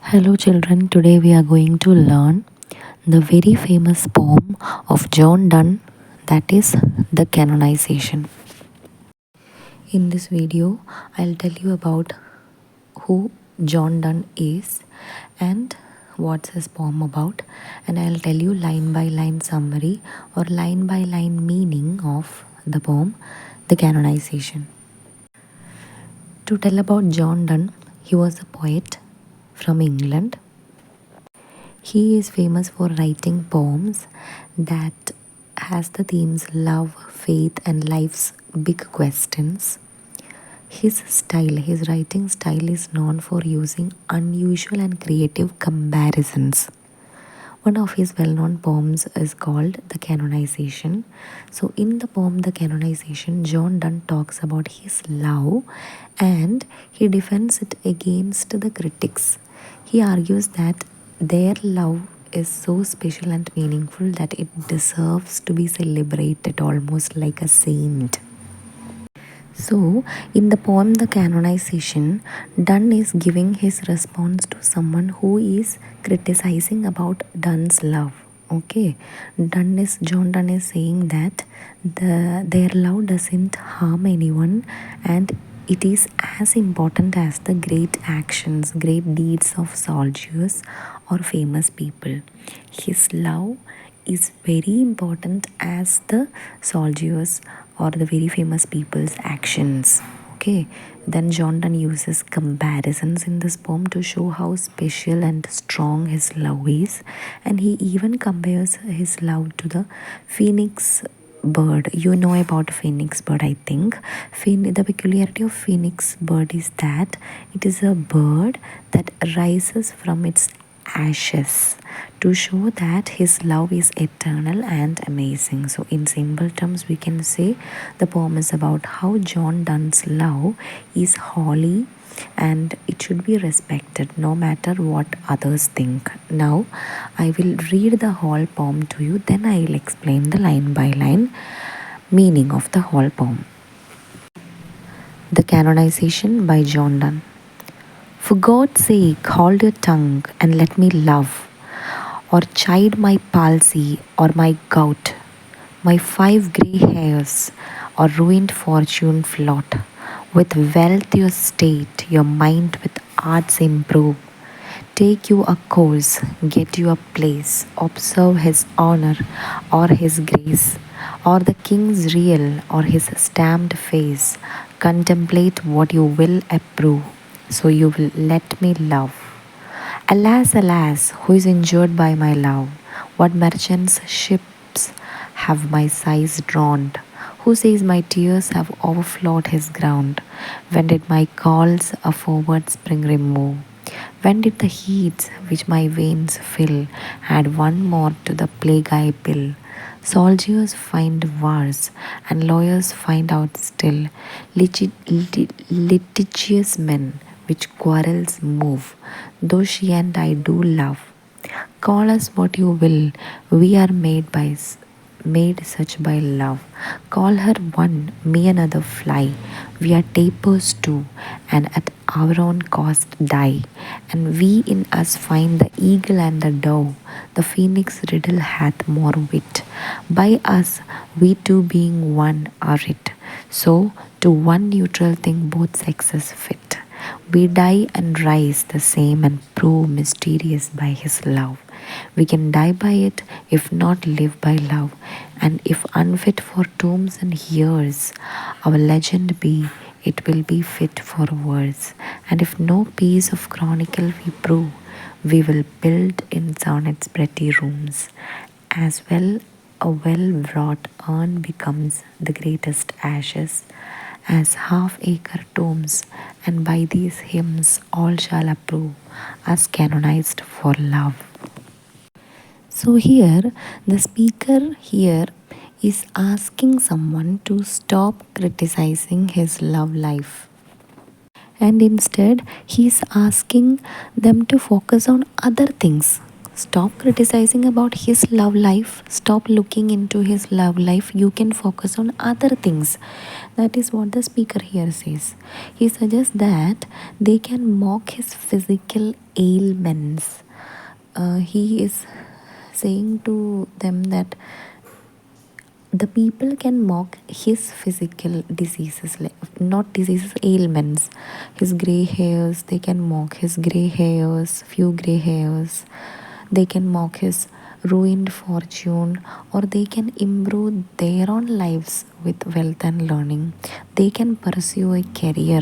Hello, children. Today we are going to learn the very famous poem of John Donne, that is the Canonization. In this video, I'll tell you about who John Donne is and what's his poem about, and I'll tell you line by line summary or line by line meaning of the poem, the Canonization. To tell about John Donne, he was a poet from England. He is famous for writing poems that has the themes love, faith and life's big questions. His writing style is known for using unusual and creative comparisons. One of his well-known poems is called The Canonization. So in the poem The Canonization, John Donne talks about his love and he defends it against the critics. He argues that their love is so special and meaningful that it deserves to be celebrated almost like a saint. So, in the poem The Canonization, Donne is giving his response to someone who is criticizing about Donne's love. Okay, John Donne is saying that their love doesn't harm anyone and it is as important as the great actions, great deeds of soldiers or famous people. His love is very important as the soldiers or the very famous people's actions. Okay, then John Donne uses comparisons in this poem to show how special and strong his love is, and he even compares his love to the phoenix bird. You know about phoenix bird, I think. The peculiarity of phoenix bird is that it is a bird that rises from its ashes to show that his love is eternal and amazing. So in simple terms we can say the poem is about how John Donne's love is holy and it should be respected no matter what others think. Now I will read the whole poem to you, then I will explain the line by line meaning of the whole poem. The Canonization by John Donne. For God's sake, hold your tongue and let me love, or chide my palsy or my gout, my 5 grey hairs, or ruined fortune float. With wealth your state, your mind with arts improve. Take you a course, get you a place, observe his honor or his grace, or the king's real or his stamped face. Contemplate what you will approve, so you will let me love. Alas, alas, who is injured by my love? What merchant's ships have my sighs drowned? Who says my tears have overflowed his ground? When did my calls a forward spring remove? When did the heats which my veins fill add one more to the plague I bill? Soldiers find wars, and lawyers find out still litigious men which quarrels move, though she and I do love. Call us what you will, we are made such by love. Call her one, me another fly. We are tapers too, and at our own cost die. And we in us find the eagle and the dove. The phoenix riddle hath more wit. By us, we two being one are it. So to one neutral thing both sexes fit. We die and rise the same and prove mysterious by his love. We can die by it if not live by love, and if unfit for tombs and years, our legend be, it will be fit for words. And if no piece of chronicle we prove, we will build in sonnets pretty rooms. As well a well-wrought urn becomes the greatest ashes as half-acre tombs, and by these hymns all shall approve us canonized for love. So here the speaker here is asking someone to stop criticizing his love life, and instead he is asking them to focus on other things. Stop criticizing about his love life. Stop looking into his love life. You can focus on other things. That is what the speaker here says. He suggests that they can mock his physical ailments. He is saying to them that the people can mock his physical diseases, like not diseases, ailments. His gray hairs, they can mock his gray hairs, few gray hairs. They can mock his ruined fortune, or they can improve their own lives with wealth and learning. They can pursue a career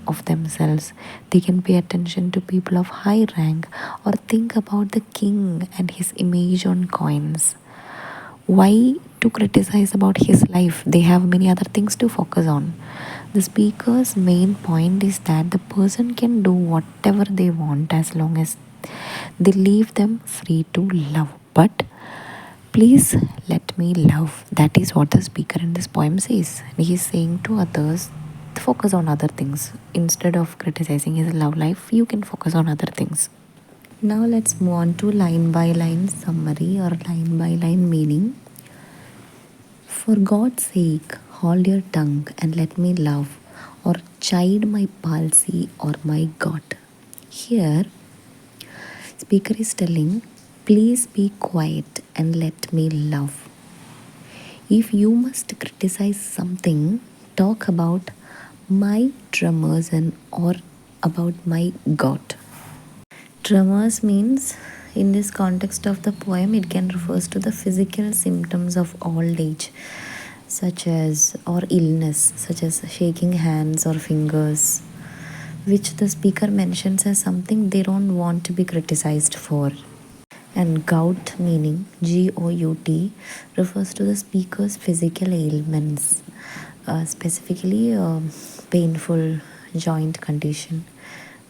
of themselves. They can pay attention to people of high rank, or think about the king and his image on coins. Why to criticize about his life? They have many other things to focus on. The speaker's main point is that the person can do whatever they want as long as they leave them free to love. But please let me love. That is what the speaker in this poem says. He is saying to others, focus on other things. Instead of criticizing his love life, you can focus on other things. Now let's move on to line by line summary or line by line meaning. For God's sake, hold your tongue and let me love, or chide my palsy or my God. Here, speaker is telling, please be quiet and let me love. If you must criticize something, talk about my tremors and or about my God. Tremors means, in this context of the poem, it can refers to the physical symptoms of old age, such as or illness, such as shaking hands or fingers, which the speaker mentions as something they don't want to be criticized for. And gout, meaning GOUT, refers to the speaker's physical ailments, specifically painful joint condition,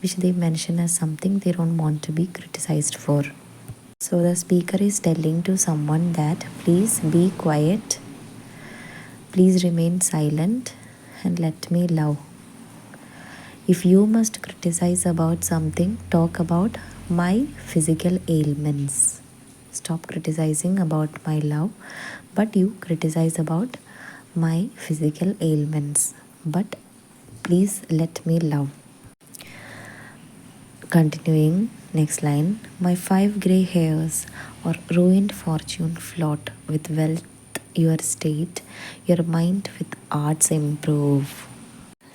which they mention as something they don't want to be criticized for. So the speaker is telling to someone that please be quiet, please remain silent, and let me love. If you must criticize about something, talk about my physical ailments. Stop criticizing about my love, but you criticize about my physical ailments. But please let me love. Continuing, next line. My 5 grey hairs or ruined fortune float with wealth your state, your mind with arts improve.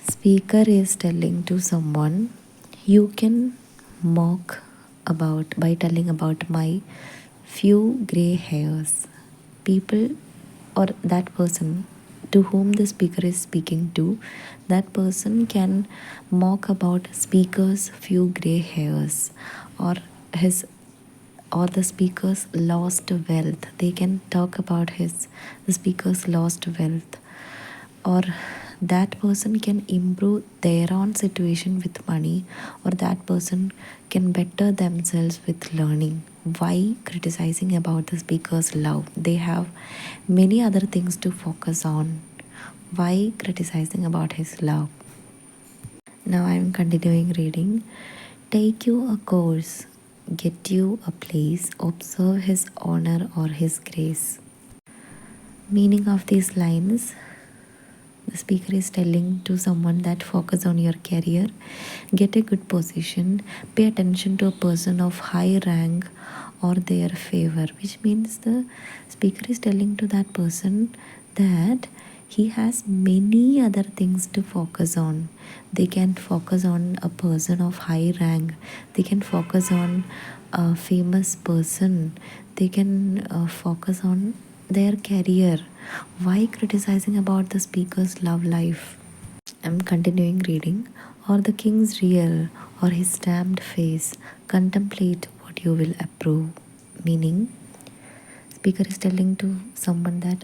Speaker is telling to someone, you can mock about by telling about my few grey hairs. People or that person to whom the speaker is speaking to, that person can mock about speaker's few grey hairs or his or the speaker's lost wealth. They can talk about the speaker's lost wealth, or that person can improve their own situation with money, or that person can better themselves with learning. Why criticizing about the speaker's love? They have many other things to focus on. Why criticizing about his love? Now I am continuing reading. Take you a course, get you a place, observe his honor or his grace. Meaning of these lines, the speaker is telling to someone that focus on your career, get a good position, pay attention to a person of high rank or their favor, which means the speaker is telling to that person that he has many other things to focus on. They can focus on a person of high rank, they can focus on a famous person, they can focus on their career. Why criticizing about the speaker's love life? I'm continuing reading. Or the king's real or his stamped face, contemplate what you will approve. Meaning, speaker is telling to someone that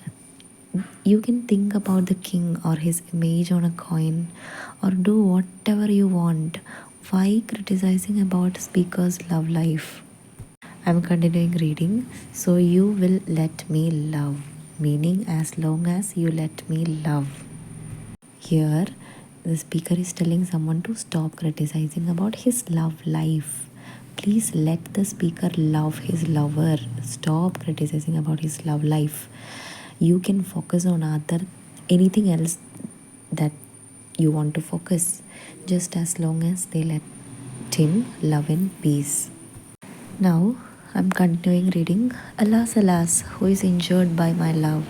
you can think about the king or his image on a coin, or do whatever you want. Why criticizing about speaker's love life? I'm continuing reading. So you will let me love, meaning as long as you let me love. Here, the speaker is telling someone to stop criticizing about his love life. Please let the speaker love his lover. Stop criticizing about his love life. You can focus on other anything else that you want to focus, just as long as they let him love in peace. Now I'm continuing reading. Alas, alas, who is injured by my love?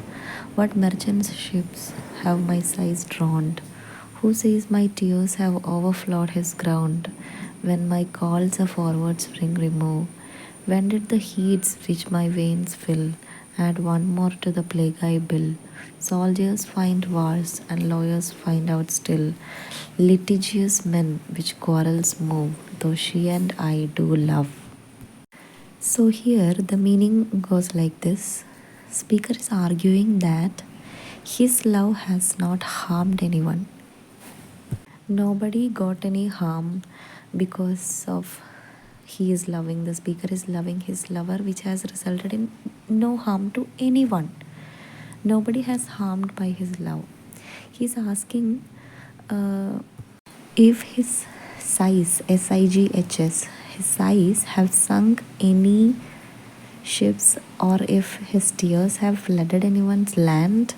What merchants' ships have my sighs drowned? Who says my tears have overflowed his ground? When my calls a forward spring remove, when did the heats which my veins fill add one more to the plague I bill? Soldiers find wars and lawyers find out still. Litigious men which quarrels move, though she and I do love. So here the meaning goes like this. Speaker is arguing that his love has not harmed anyone. Nobody got any harm because of he is loving, the speaker is loving his lover, which has resulted in no harm to anyone. Nobody has harmed by his love. He's asking if his sighs, sighs, his sighs have sunk any ships, or if his tears have flooded anyone's land.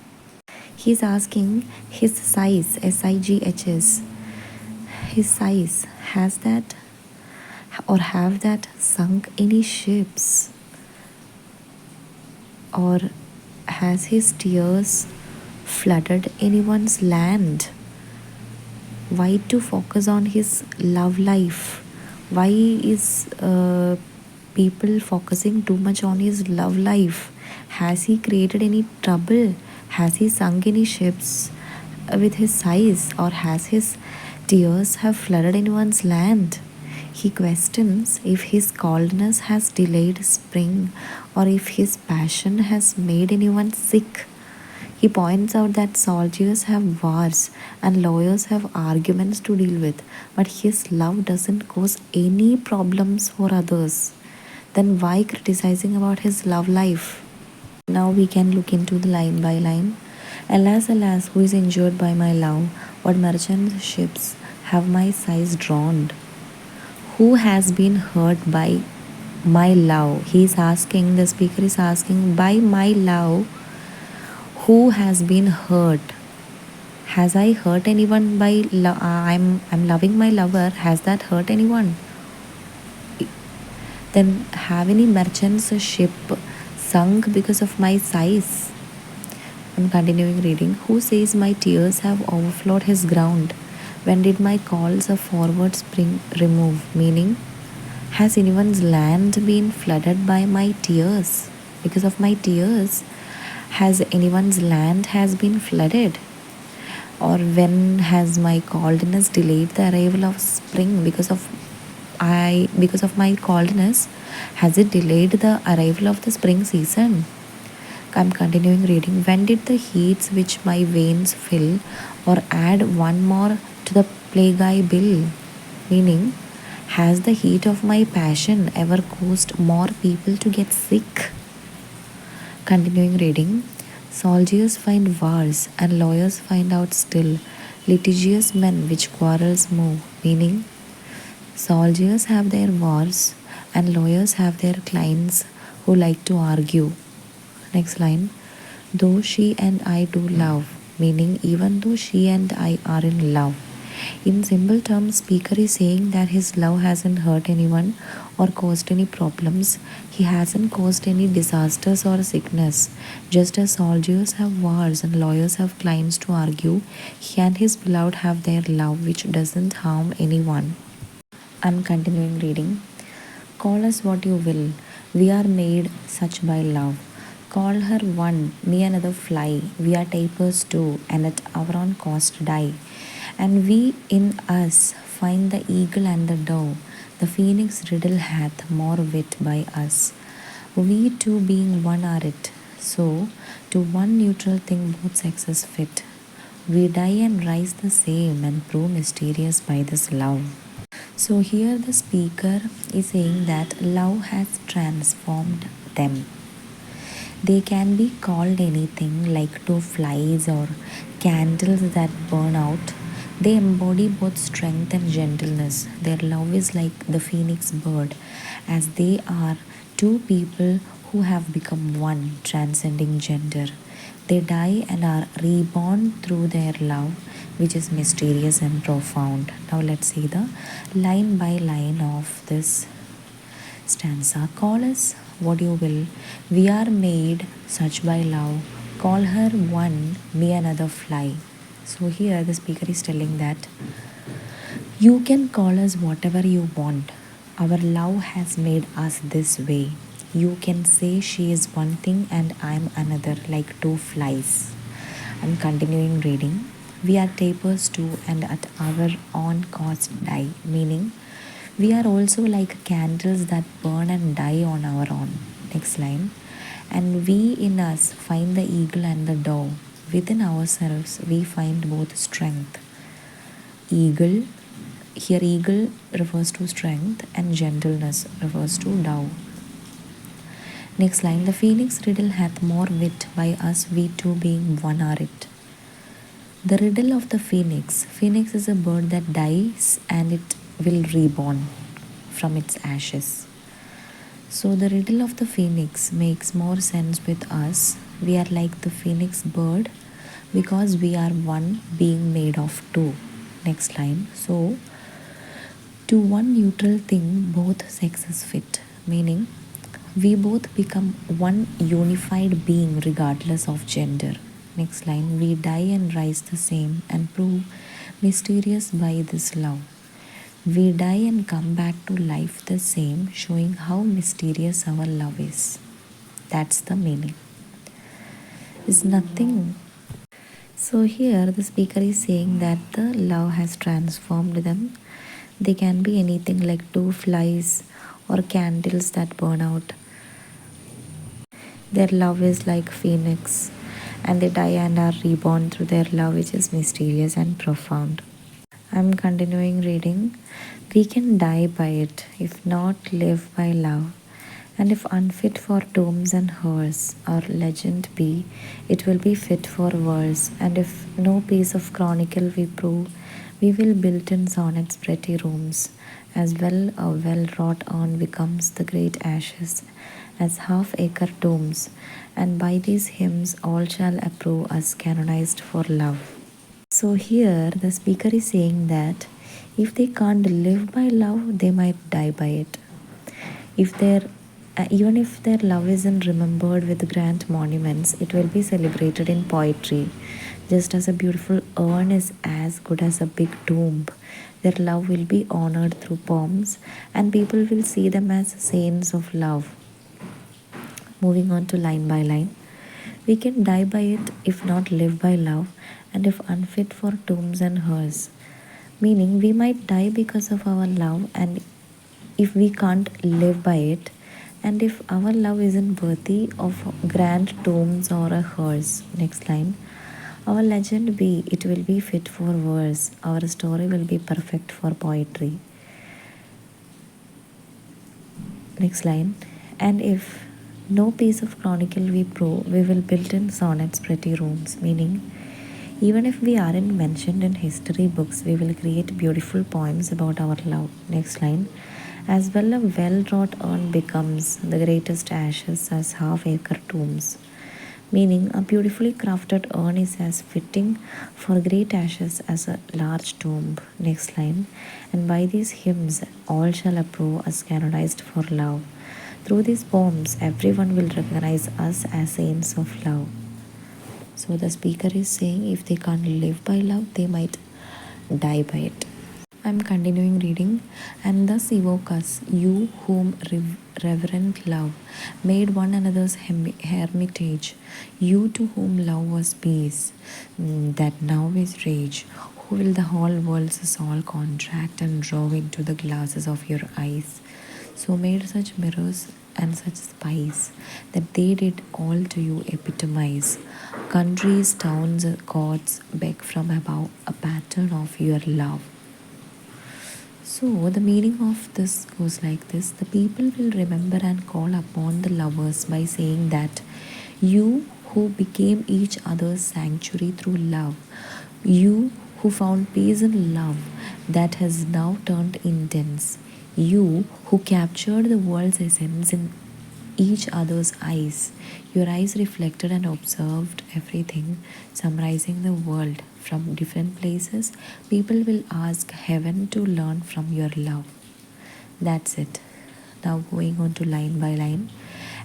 He's asking his sighs, sighs, his sighs, has that or have that sunk any ships, or has his tears flooded anyone's land? Why to focus on his love life? Why is people focusing too much on his love life? Has he created any trouble? Has he sunk any ships with his sighs, or has his tears have flooded anyone's land? He questions if his coldness has delayed spring, or if his passion has made anyone sick. He points out that soldiers have wars and lawyers have arguments to deal with, but his love doesn't cause any problems for others. Then why criticizing about his love life? Now we can look into the line by line. Alas, alas, who is injured by my love? What merchant ships have my sighs drowned? Who has been hurt by my love? He is asking, the speaker is asking, by my love, who has been hurt? Has I hurt anyone by I'm loving my lover? Has that hurt anyone? Then have any merchant's ship sunk because of my sighs? I'm continuing reading. Who says my tears have overflowed his ground? When did my calls of forward spring remove? Meaning, has anyone's land been flooded by my tears? Because of my tears, has anyone's land has been flooded? Or when has my coldness delayed the arrival of spring? Because of my coldness, has it delayed the arrival of the spring season? I'm continuing reading. When did the heats which my veins fill, or add one more to the plague I bill? Meaning, has the heat of my passion ever caused more people to get sick? Continuing reading. Soldiers find wars and lawyers find out still. Litigious men which quarrels move. Meaning, soldiers have their wars and lawyers have their clients who like to argue. Next line. Though she and I do love. Meaning, even though she and I are in love. In simple terms, speaker is saying that his love hasn't hurt anyone or caused any problems. He hasn't caused any disasters or sickness. Just as soldiers have wars and lawyers have clients to argue, he and his beloved have their love which doesn't harm anyone. I'm continuing reading. Call us what you will. We are made such by love. Call her one, me another fly. We are tapers too, and at our own cost die. And we in us find the eagle and the dove. The phoenix riddle hath more wit by us. We two being one are it. So to one neutral thing both sexes fit. We die and rise the same and prove mysterious by this love. So here the speaker is saying that love has transformed them. They can be called anything like two flies or candles that burn out. They embody both strength and gentleness. Their love is like the phoenix bird, as they are two people who have become one, transcending gender. They die and are reborn through their love, which is mysterious and profound. Now, let's see the line by line of this stanza. Call us what you will, we are made such by love. Call her one, me another fly. So here the speaker is telling that you can call us whatever you want. Our love has made us this way. You can say she is one thing and I'm another, like two flies. I'm continuing reading. We are tapers too and at our own cost die, meaning we are also like candles that burn and die on our own. Next line. And we in us find the eagle and the dove. Within ourselves, we find both strength. Eagle, here eagle refers to strength and gentleness refers to dove. Next line. The phoenix riddle hath more wit by us, we two being one are it. The riddle of the phoenix. Phoenix is a bird that dies and it will reborn from its ashes. So the riddle of the phoenix makes more sense with us. We are like the phoenix bird because we are one being made of two. Next line. So to one neutral thing both sexes fit, meaning we both become one unified being regardless of gender. Next line. We die and rise the same and prove mysterious by this love. We die and come back to life the same, showing how mysterious our love is. That's the meaning. Is nothing. So here the speaker is saying that the love has transformed them. They can be anything like two flies or candles that burn out. Their love is like phoenix and they die and are reborn through their love, which is mysterious and profound. I'm continuing reading. We can die by it, if not live by love. And if unfit for tombs and hearse, our legend be, it will be fit for verse. And if no piece of chronicle we prove, we will build in sonnets pretty rooms. As well a well-wrought urn becomes the great ashes, as half-acre tombs. And by these hymns all shall approve us canonized for love. So here the speaker is saying that if they can't live by love, they might die by it. If their Even if their love isn't remembered with grand monuments, it will be celebrated in poetry. Just as a beautiful urn is as good as a big tomb, their love will be honored through poems, and people will see them as saints of love. Moving on to line by line. We can die by it if not live by love, and if unfit for tombs and hearse. Meaning, we might die because of our love, and if we can't live by it, and if our love isn't worthy of grand tombs or a hearse. Next line. Our legend be, it will be fit for verse. Our story will be perfect for poetry. Next line. And if no piece of chronicle we prove, we will build in sonnets pretty rooms. Meaning, even if we aren't mentioned in history books, we will create beautiful poems about our love. Next line. As well, a well-wrought urn becomes the greatest ashes as half-acre tombs. Meaning, a beautifully crafted urn is as fitting for great ashes as a large tomb. Next line. And by these hymns, all shall approve us canonized for love. Through these poems, everyone will recognize us as saints of love. So the speaker is saying if they can't live by love, they might die by it. I'm continuing reading. And thus evoke us, you whom reverent love made one another's hermitage, you to whom love was peace, that now is rage, who will the whole world's soul contract and draw into the glasses of your eyes. So made such mirrors and such spies that they did all to you epitomize. Countries, towns, gods beg from above a pattern of your love. So, the meaning of this goes like this: the people will remember and call upon the lovers by saying that you who became each other's sanctuary through love, you who found peace in love that has now turned intense. You who captured the world's essence in each other's eyes. Your eyes reflected and observed everything, summarizing the world from different places. People will ask heaven to learn from your love. That's it. Now going on to line by line.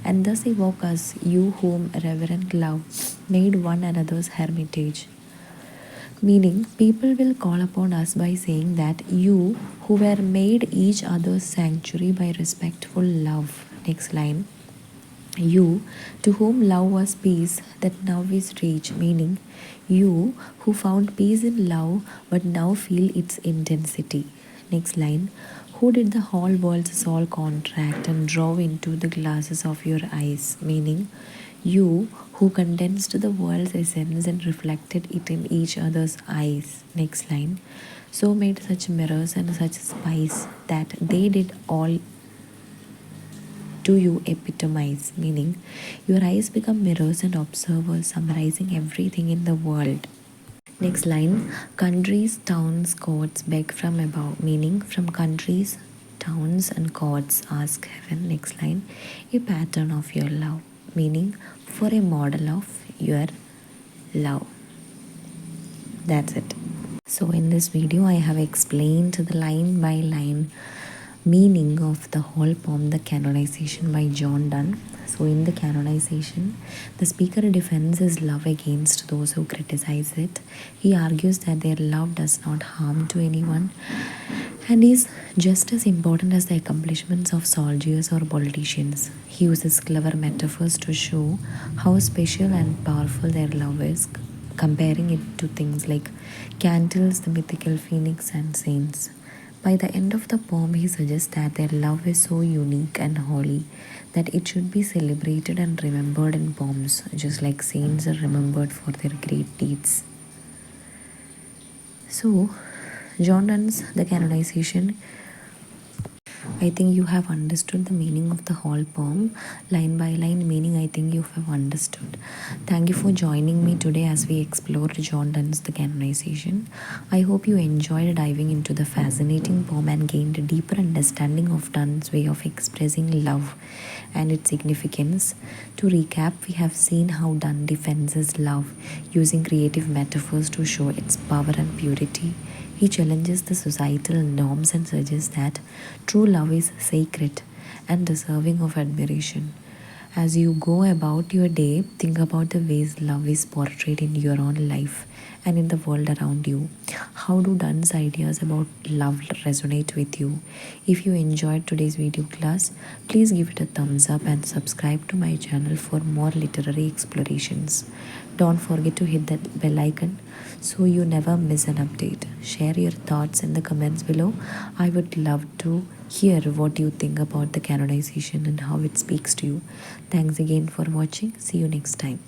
And thus evoke us, you whom reverent love made one another's hermitage. Meaning, people will call upon us by saying that you who were made each other's sanctuary by respectful love. Next line. You to whom love was peace that now is rage, meaning you who found peace in love but now feel its intensity. Next line. Who did the whole world's soul contract and drove into the glasses of your eyes, meaning you who condensed the world's essence and reflected it in each other's eyes. Next line. So made such mirrors and such spice that they did all do you epitomize, meaning your eyes become mirrors and observers, summarizing everything in the world. Next line. Countries, towns, courts beg from above, meaning from countries, towns, and courts ask heaven. Next line. A pattern of your love, meaning for a model of your love. That's it. So in this video I have explained the line by line meaning of the whole poem, The Canonization by Donne. So in the Canonization, the speaker defends his love against those who criticize it. He argues that their love does not harm to anyone and is just as important as the accomplishments of soldiers or politicians. He uses clever metaphors to show how special and powerful their love is, comparing it to things like candles, the mythical phoenix, and saints. By the end of the poem, he suggests that their love is so unique and holy that it should be celebrated and remembered in poems, just like saints are remembered for their great deeds. So, Donne's The Canonization. I think you have understood the meaning of the whole poem, line by line meaning. I think you have understood. Thank you for joining me today as we explored Donne's The Canonization. I hope you enjoyed diving into the fascinating poem and gained a deeper understanding of Donne's way of expressing love and its significance. To recap, we have seen how Donne defends his love using creative metaphors to show its power and purity. He challenges the societal norms and suggests that true love is sacred and deserving of admiration. As you go about your day, think about the ways love is portrayed in your own life and in the world around you. How do Donne's ideas about love resonate with you? If you enjoyed today's video class, please give it a thumbs up and subscribe to my channel for more literary explorations. Don't forget to hit that bell icon so you never miss an update. Share your thoughts in the comments below. I would love to hear what you think about the canonization and how it speaks to you. Thanks again for watching. See you next time.